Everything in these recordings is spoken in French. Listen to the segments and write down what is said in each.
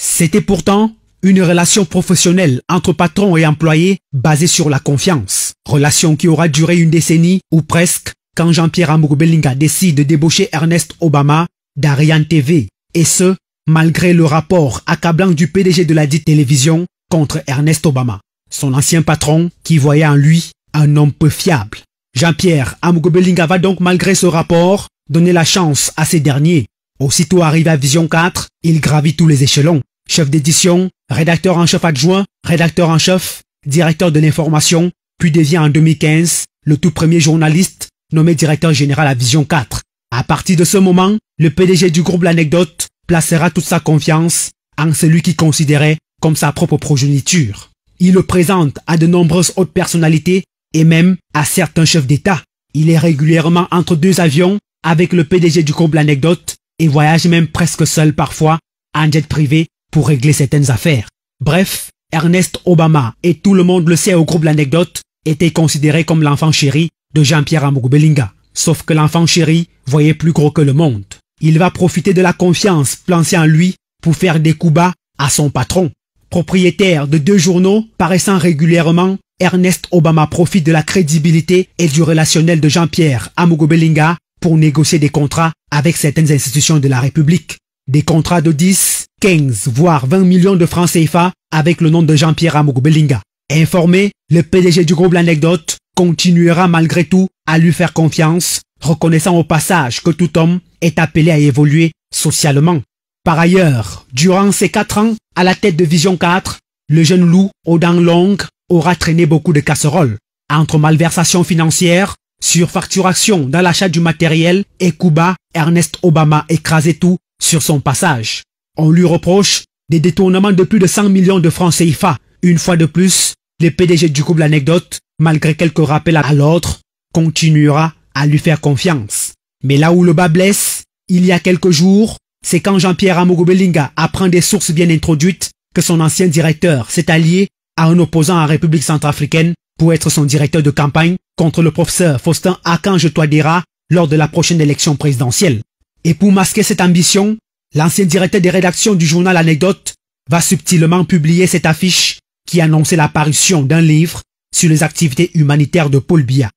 C'était pourtant une relation professionnelle entre patron et employé basée sur la confiance. Relation qui aura duré une décennie ou presque quand Jean-Pierre Amougou Belinga décide de débaucher Ernest Obama d'Ariane TV. Et ce, malgré le rapport accablant du PDG de la dite télévision contre Ernest Obama, son ancien patron qui voyait en lui un homme peu fiable. Jean-Pierre Amougou Belinga va donc malgré ce rapport donner la chance à ces derniers. Aussitôt arrivé à Vision 4, il gravit tous les échelons. Chef d'édition, rédacteur en chef adjoint, rédacteur en chef, directeur de l'information, puis devient en 2015 le tout premier journaliste nommé directeur général à Vision 4. À partir de ce moment, le PDG du groupe L'Anecdote placera toute sa confiance en celui qu'il considérait comme sa propre progéniture. Il le présente à de nombreuses hautes personnalités et même à certains chefs d'État. Il est régulièrement entre deux avions avec le PDG du groupe L'Anecdote et voyage même presque seul parfois en jet privé pour régler certaines affaires. Bref, Ernest Obama, et tout le monde le sait au groupe L'Anecdote, était considéré comme l'enfant chéri de Jean-Pierre Amougou Belinga. Sauf que l'enfant chéri voyait plus gros que le monde. Il va profiter de la confiance placée en lui pour faire des coups bas à son patron. Propriétaire de deux journaux paraissant régulièrement, Ernest Obama profite de la crédibilité et du relationnel de Jean-Pierre Amougou Belinga pour négocier des contrats avec certaines institutions de la République. Des contrats de 10, 15, voire 20 millions de francs CFA avec le nom de Jean-Pierre Amougou Belinga. Informé, le PDG du groupe L'Anecdote continuera malgré tout à lui faire confiance, reconnaissant au passage que tout homme est appelé à évoluer socialement. Par ailleurs, durant ces 4 ans, à la tête de Vision 4, le jeune loup aux dents longues aura traîné beaucoup de casseroles. Entre malversations financières, surfacturation dans l'achat du matériel et coups bas, Ernest Obama écrasait tout sur son passage. On lui reproche des détournements de plus de 100 millions de francs CFA. Une fois de plus, le PDG du groupe L'Anecdote, malgré quelques rappels à l'ordre, continuera à lui faire confiance. Mais là où le bas blesse, il y a quelques jours, c'est quand Jean-Pierre Amougou Belinga apprend des sources bien introduites que son ancien directeur s'est allié à un opposant en République centrafricaine pour être son directeur de campagne contre le professeur Faustin Archange Touadéra lors de la prochaine élection présidentielle. Et pour masquer cette ambition, l'ancien directeur des rédactions du journal L'Anecdote va subtilement publier cette affiche qui annonçait l'apparition d'un livre sur les activités humanitaires de Paul Biya.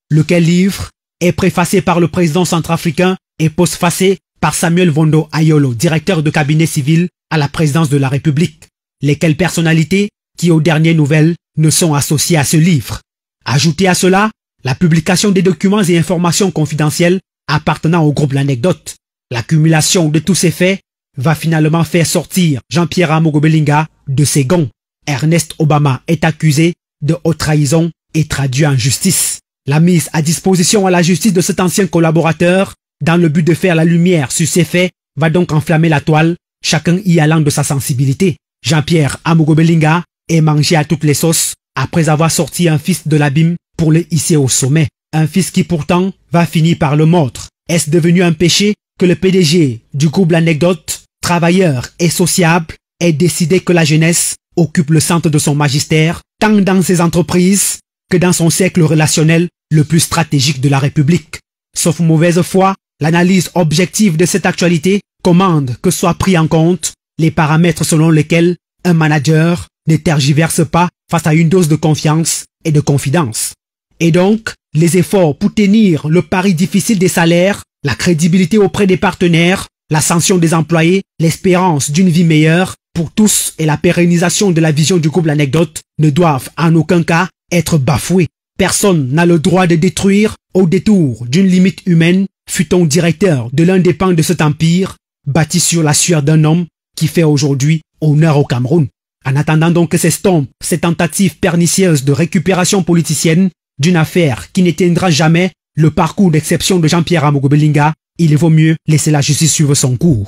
Lequel livre est préfacé par le président centrafricain et postfacé par Samuel Vondo Ayolo, directeur de cabinet civil à la présidence de la République. Lesquelles personnalités qui, aux dernières nouvelles, ne sont associées à ce livre. Ajoutez à cela la publication des documents et informations confidentielles appartenant au groupe L'Anecdote. L'accumulation de tous ces faits va finalement faire sortir Jean-Pierre Amougou Belinga de ses gonds. Ernest Obama est accusé de haute trahison et traduit en justice. La mise à disposition à la justice de cet ancien collaborateur dans le but de faire la lumière sur ces faits va donc enflammer la toile, chacun y allant de sa sensibilité. Jean-Pierre Amougou Belinga est mangé à toutes les sauces après avoir sorti un fils de l'abîme pour le hisser au sommet. Un fils qui pourtant va finir par le mordre. Est-ce devenu un péché que le PDG du groupe L'Anecdote, travailleur et sociable, ait décidé que la jeunesse occupe le centre de son magistère, tant dans ses entreprises que dans son cercle relationnel le plus stratégique de la République. Sauf mauvaise foi, l'analyse objective de cette actualité commande que soient pris en compte les paramètres selon lesquels un manager ne tergiverse pas face à une dose de confiance et de confidence. Et donc, les efforts pour tenir le pari difficile des salaires, la crédibilité auprès des partenaires, l'ascension des employés, l'espérance d'une vie meilleure pour tous et la pérennisation de la vision du groupe L'Anecdote ne doivent en aucun cas être bafoués. Personne n'a le droit de détruire au détour d'une limite humaine, fût-on directeur de l'un des pans de cet empire, bâti sur la sueur d'un homme qui fait aujourd'hui honneur au Cameroun. En attendant donc que s'estompe cette tentative pernicieuse de récupération politicienne d'une affaire qui n'éteindra jamais le parcours d'exception de Jean-Pierre Amougou Belinga, il vaut mieux laisser la justice suivre son cours.